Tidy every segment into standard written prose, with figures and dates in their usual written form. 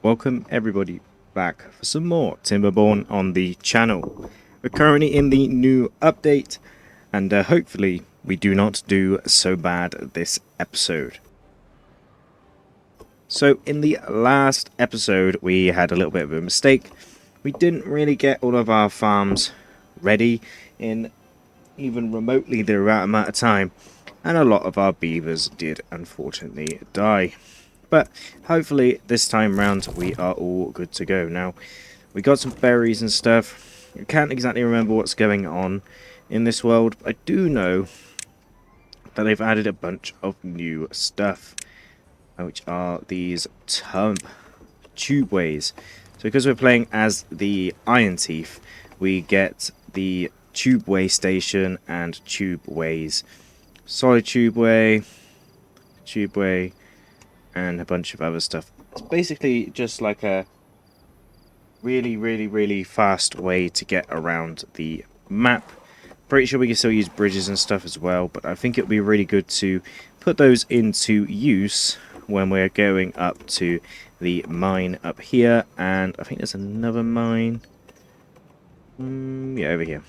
Welcome everybody back for some more Timberborn on the channel. We're currently in the new update, and hopefully we do not do so bad this episode. So in the last episode we had a little bit of a mistake. We didn't really get all of our farms ready in even remotely the right amount of time, and a lot of our beavers did unfortunately die. But hopefully this time round we are all good to go. Now, we got some berries and stuff. I can't exactly remember what's going on in this world, but I do know that they've added a bunch of new stuff, which are these tubeways. So because we're playing as the Iron Thief, we get the tubeway station and tubeways. Solid tubeway, and a bunch of other stuff. It's basically just like a really fast way to get around the map. Pretty sure we can still use bridges and stuff as well, but I think it would be really good to put those into use when we're going up to the mine up here. And I think there's another mine. Yeah, over here.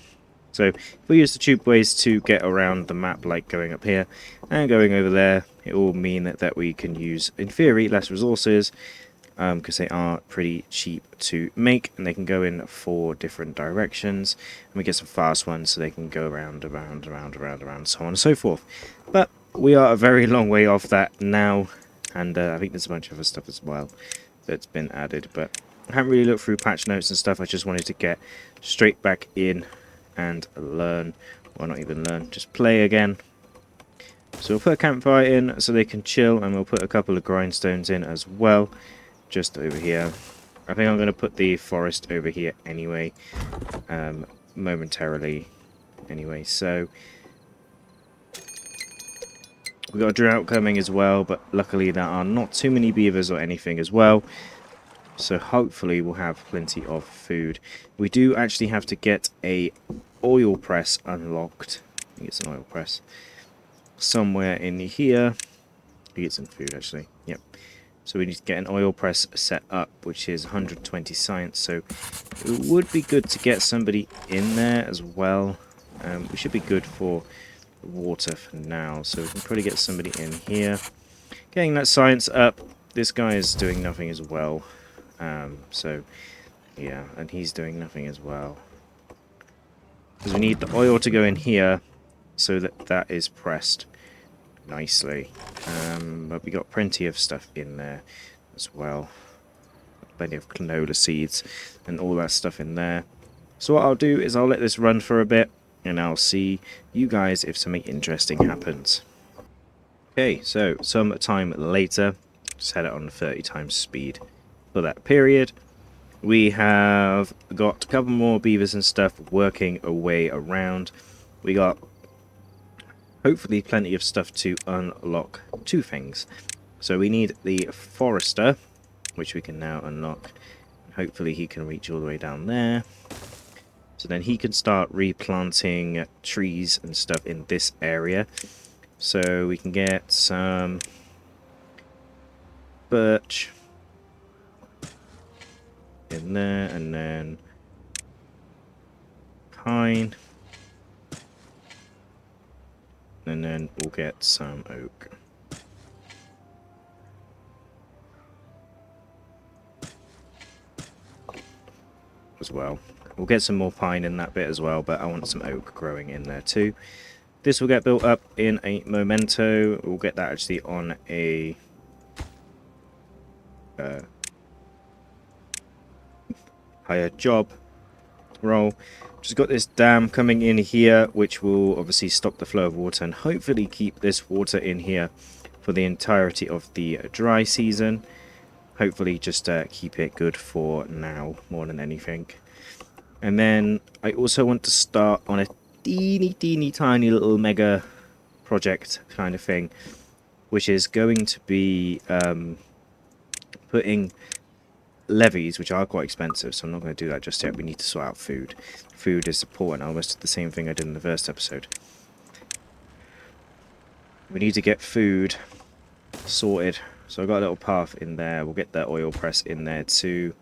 So if we use the tubeways to get around the map, like going up here and going over there, it will mean that we can use, in theory, less resources, because they are pretty cheap to make, and they can go in 4 different directions, and we get some fast ones so they can go around, so on and so forth. But we are a very long way off that now, and I think there's a bunch of other stuff as well that's been added, but I haven't really looked through patch notes and stuff. I just wanted to get straight back in and learn, or not even learn, just play again. So we'll put a campfire in so they can chill, and we'll put a couple of grindstones in as well, just over here. I think I'm going to put the forest over here anyway, momentarily anyway. So we've got a drought coming as well, but luckily there are not too many beavers or anything as well. So hopefully we'll have plenty of food. We do actually have to get a oil press unlocked. I think it's an oil press somewhere in here. We get some food actually. Yep. So we need to get an oil press set up, which is 120 science. So it would be good to get somebody in there as well. We should be good for water for now. So we can probably get somebody in here. Getting that science up. This guy is doing nothing as well. So yeah, and he's doing nothing as well, because we need the oil to go in here so that is pressed nicely. But we got plenty of stuff in there as well, plenty of canola seeds and all that stuff in there. So what I'll do is I'll let this run for a bit, and I'll see you guys if something interesting happens. Okay, so some time later, just had it on 30 times speed for that period. We have got a couple more beavers and stuff working away around. We got hopefully plenty of stuff to unlock 2 things. So we need the forester, which we can now unlock. Hopefully he can reach all the way down there. So then he can start replanting trees and stuff in this area. So we can get some birch in there, and then pine, and then we'll get some oak as well. We'll get some more pine in that bit as well, but I want some oak growing in there too. This will get built up in a momento. We'll get that actually on a higher job roll. Just got this dam coming in here, which will obviously stop the flow of water and hopefully keep this water in here for the entirety of the dry season. Hopefully just keep it good for now more than anything. And then I also want to start on a teeny tiny little mega project kind of thing, which is going to be putting levies, which are quite expensive, so I'm not going to do that just yet. We need to sort out food. Food is important. I almost did the same thing I did in the first episode. We need to get food sorted So I've got a little path in there. We'll get that oil press in there too.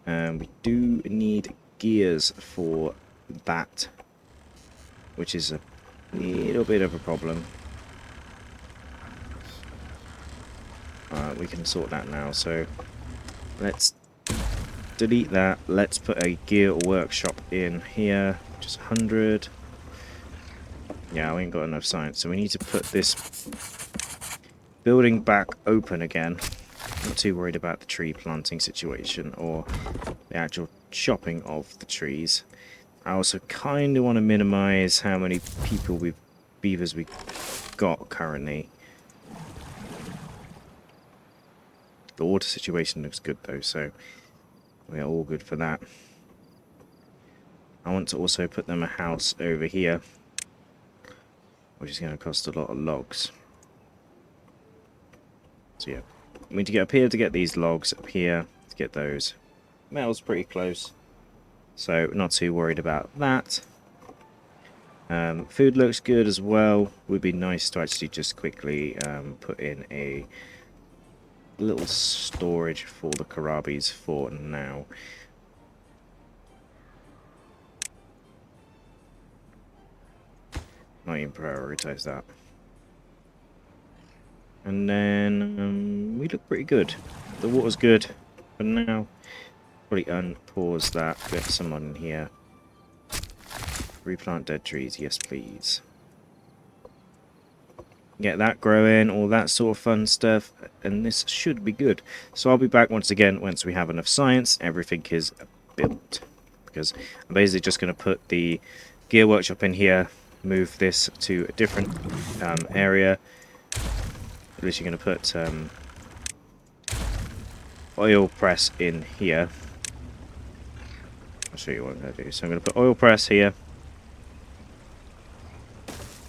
We do need gears for that, which is a little bit of a problem. We can sort that now. So let's delete that. Let's put a gear workshop in here. Just 100. Yeah, we ain't got enough science, so we need to put this building back open again. Not too worried about the tree planting situation or the actual chopping of the trees. I also kind of want to minimize how many beavers we got currently. The water situation looks good though, so we are all good for that. I want to also put them a house over here, which is going to cost a lot of logs. So yeah, we need to get up here to get these logs, up here to get those. Metal's pretty close, so not too worried about that. Food looks good as well. Would be nice to actually just quickly put in a little storage for the Karabis for now. Not even prioritize that. And then we look pretty good. The water's good for now. Probably unpause that. Get someone in here. Replant dead trees, yes please. Get that growing, all that sort of fun stuff, and this should be good. So I'll be back once again once we have enough science, everything is built. Because I'm basically just going to put the gear workshop in here, move this to a different area. At least you're going to put oil press in here. I'll show you what I'm going to do. So I'm going to put oil press here.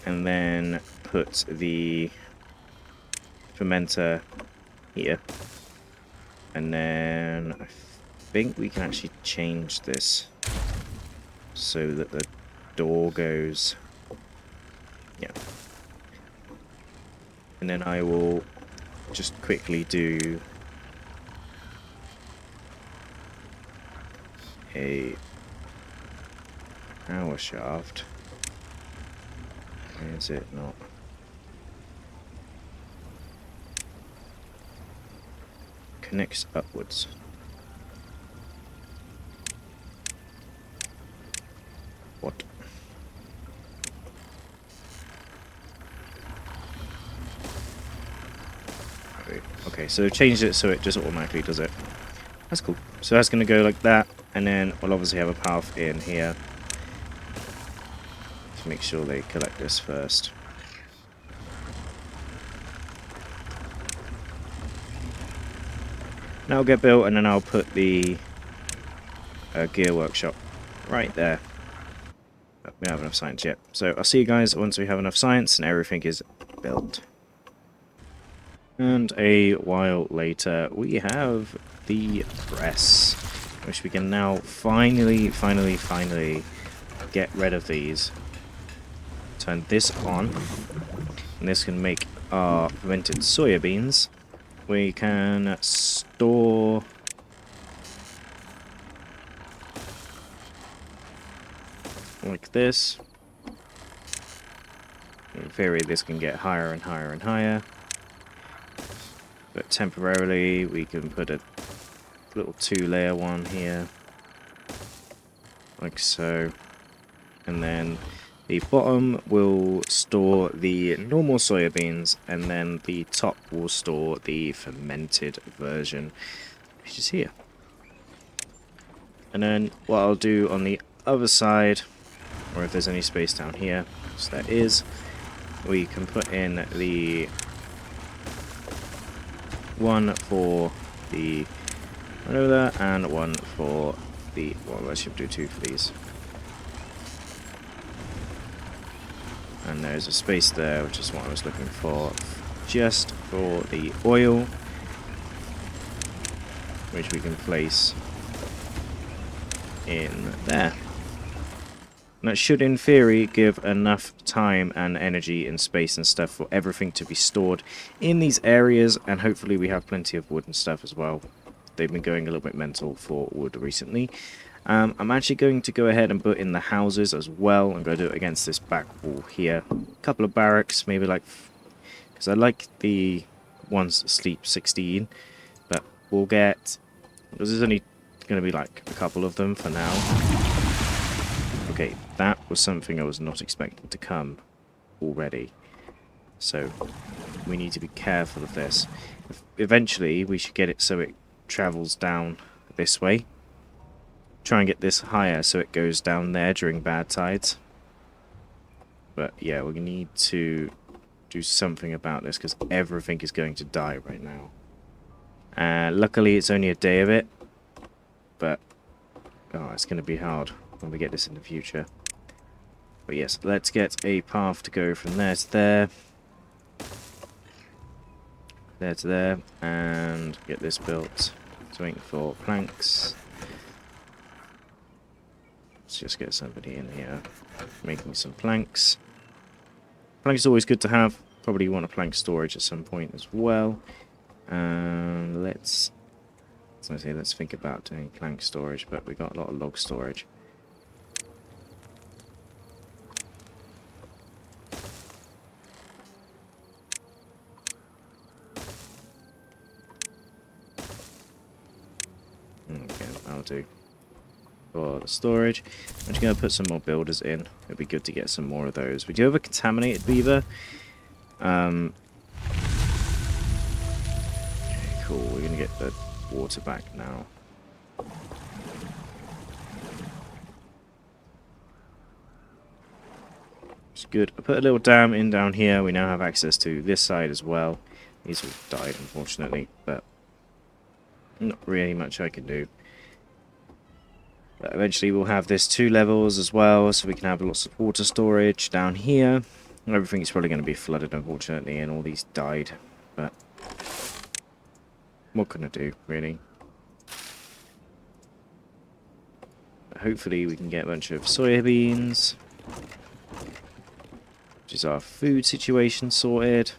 And then put the fermenter here. And then I think we can actually change this so that the door goes... Yeah. And then I will just quickly do a power shaft. Is it not? Connects upwards. What? Okay, so changed it so it just automatically does it. That's cool. So that's going to go like that, and then we'll obviously have a path in here. To make sure they collect this first. Now I'll get built, and then I'll put the gear workshop right there. But we don't have enough science yet. So I'll see you guys once we have enough science and everything is built. And a while later, we have the press, which we can now finally get rid of these. Turn this on, and this can make our fermented soya beans. We can store like this. In theory, this can get higher and higher and higher. But temporarily, we can put a little 2-layer one here, like so, and then the bottom will store the normal soya beans, and then the top will store the fermented version, which is here. And then what I'll do on the other side, or if there's any space down here, which there is, we can put in the one for the over and one for the, well, I should do two for these. And there's a space there, which is what I was looking for, just for the oil, which we can place in there. And that should, in theory, give enough time and energy and space and stuff for everything to be stored in these areas. And hopefully we have plenty of wood and stuff as well. They've been going a little bit mental for wood recently. I'm actually going to go ahead and put in the houses as well. I'm going to do it against this back wall here. A couple of barracks, maybe like... because I like the ones that sleep 16. But we'll get... because there's only going to be like a couple of them for now. Okay, that was something I was not expecting to come already. So, we need to be careful of this. Eventually, we should get it so it travels down this way. Try and get this higher so it goes down there during bad tides. But yeah, we need to do something about this because everything is going to die right now. Luckily, it's only a day of it. But, oh, it's going to be hard when we get this in the future. But yes, let's get a path to go from there to there. There to there. And get this built. Just waiting for planks. Let's just get somebody in here making some planks. Planks is always good to have. Probably want a plank storage at some point as well. Let's think about doing plank storage, but we got a lot of log storage. Okay, that'll do. For the storage, I'm just going to put some more builders in. It'd be good to get some more of those. We do have a contaminated beaver. Okay, cool. We're going to get the water back now. It's good. I put a little dam in down here. We now have access to this side as well. These all died, unfortunately, but not really much I can do. But eventually we'll have this 2 levels as well, so we can have lots of water storage down here. Everything's probably going to be flooded, unfortunately, and all these died. But what can I do, really? But hopefully we can get a bunch of soybeans, which is our food situation sorted.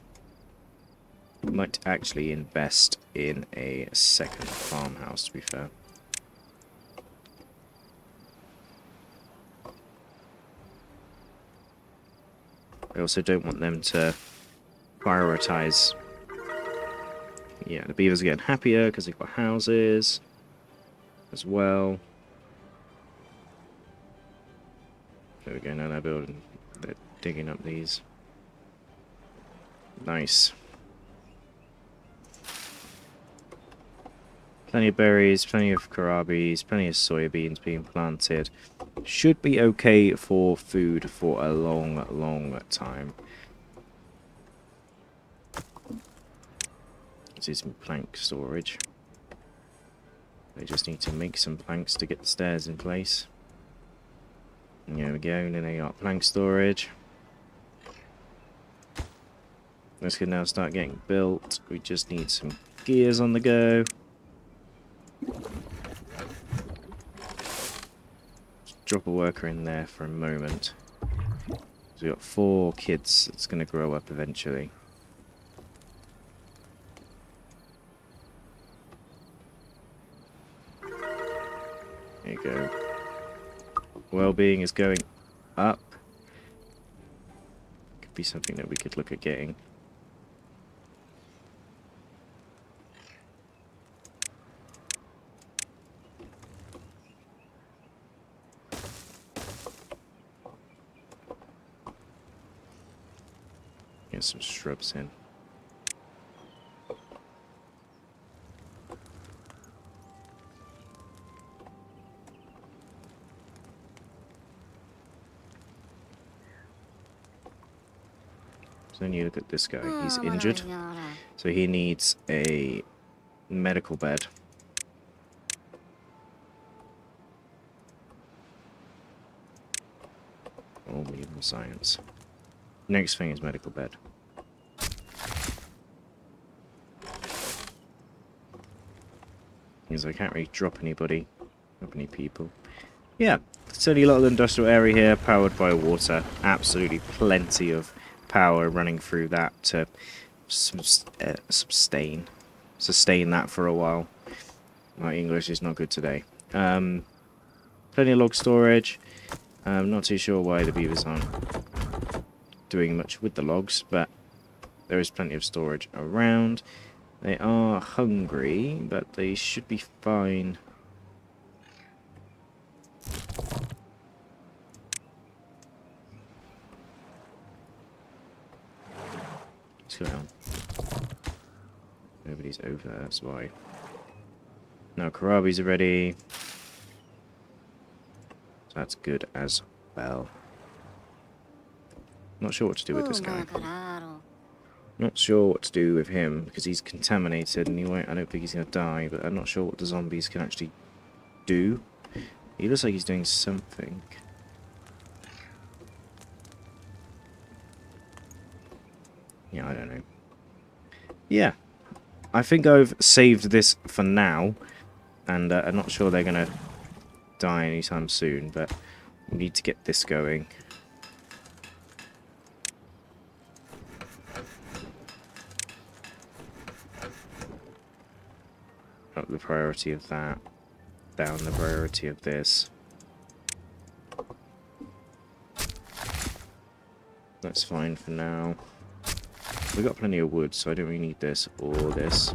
We might actually invest in a second farmhouse, to be fair. I also don't want them to prioritize. Yeah, the beavers are getting happier because they've got houses as well. There we go, now they're building, they're digging up these. Nice. Plenty of berries, plenty of kohlrabies, plenty of soybeans being planted. Should be okay for food for a long, long time. This is some plank storage. They just need to make some planks to get the stairs in place. And there we go, and then they got plank storage. This can now start getting built. We just need some gears on the go. Drop a worker in there for a moment. So we've got 4 kids that's going to grow up eventually. There you go. Well-being is going up. Could be something that we could look at getting. Get some shrubs in. So then you look at this guy. He's injured, so he needs a medical bed. Or medical science. Next thing is medical bed. Because I can't really drop anybody, drop any people. Yeah, certainly a lot of industrial area here, powered by water. Absolutely plenty of power running through that to sustain that for a while. My English is not good today. Plenty of log storage. I'm not too sure why the beavers aren't doing much with the logs, but there is plenty of storage around. They are hungry, but they should be fine. What's going on? Nobody's over there, that's why. No, Karabi's are ready. So that's good as well. Not sure what to do with this guy. Not sure what to do with him, because he's contaminated and he won't, I don't think he's going to die, but I'm not sure what the zombies can actually do. He looks like he's doing something. Yeah, I don't know. Yeah. I think I've saved this for now, and I'm not sure they're going to die anytime soon, but we need to get this going. Up the priority of that, down the priority of this. That's fine for now. We've got plenty of wood, so I don't really need this or this.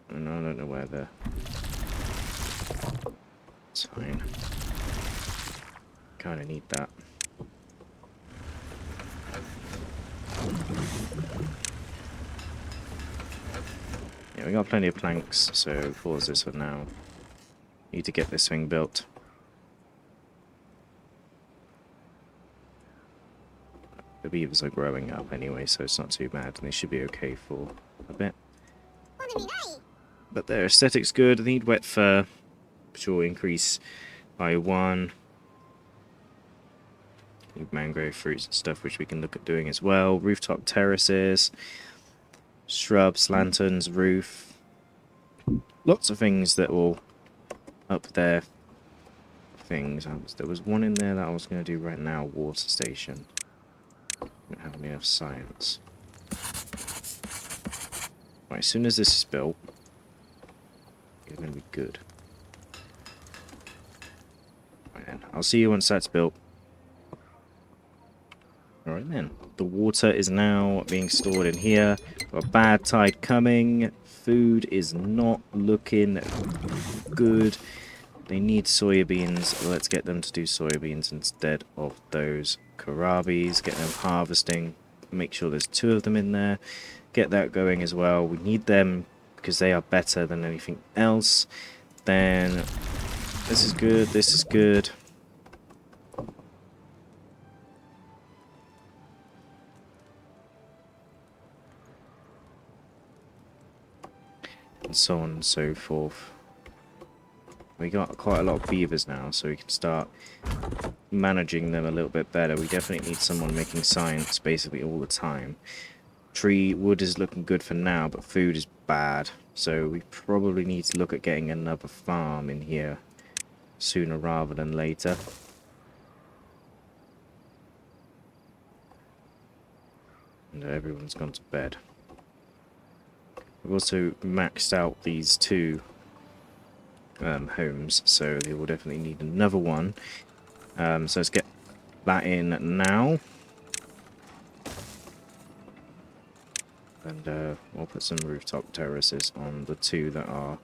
And I don't know where the... It's fine. Kinda need that. Yeah, we got plenty of planks, so pause this for now. Need to get this thing built. The beavers are growing up anyway, so it's not too bad, and they should be okay for a bit. But their aesthetic's good. They need wet fur, which will increase by 1. Need mangrove fruits and stuff, which we can look at doing as well. Rooftop terraces, shrubs, lanterns, roof. Lots of things that will up their things. There was one in there that I was going to do right now, water station. Don't have enough science. Right, as soon as this is built, it's going to be good. Right then, I'll see you once that's built. Alright then, the water is now being stored in here. Got a bad tide coming. Food is not looking good. They need soybeans. Let's get them to do soybeans instead of those kohlrabies. Get them harvesting. Make sure there's 2 of them in there. Get that going as well. We need them because they are better than anything else. Then this is good. This is good. And so on and so forth. We got quite a lot of beavers now, so we can start managing them a little bit better. We definitely need someone making science basically all the time. Wood is looking good for now, but food is bad. So we probably need to look at getting another farm in here sooner rather than later. And everyone's gone to bed. We've also maxed out these 2 homes, so they will definitely need another one. So let's get that in now. And we'll put some rooftop terraces on the 2 that are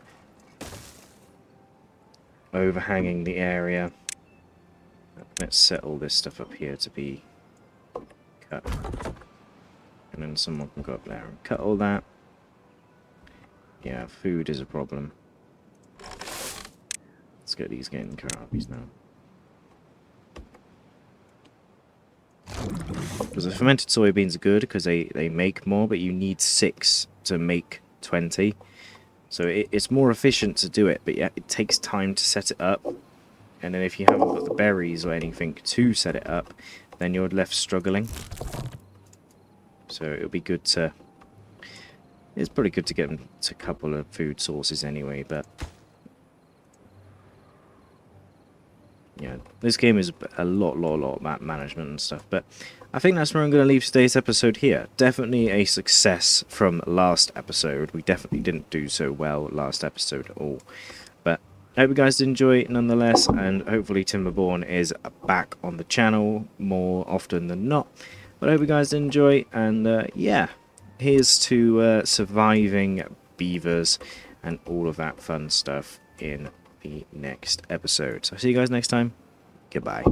overhanging the area. Let's set all this stuff up here to be cut. And then someone can go up there and cut all that. Yeah, food is a problem. Let's get these getting kohlrabies now. Because the fermented soybeans are good because they make more, but you need 6 to make 20. So it's more efficient to do it, but yeah, it takes time to set it up. And then if you haven't got the berries or anything to set it up, then you're left struggling. So it'll be good to It's pretty good to get them to a couple of food sources anyway, but yeah, this game is a lot about management and stuff. But I think that's where I'm going to leave today's episode here. Definitely a success from last episode. We definitely didn't do so well last episode at all. But I hope you guys did enjoy it nonetheless, and hopefully Timberborn is back on the channel more often than not. But I hope you guys did enjoy, and yeah, here's to surviving beavers and all of that fun stuff in the next episode. So see you guys next time. Goodbye.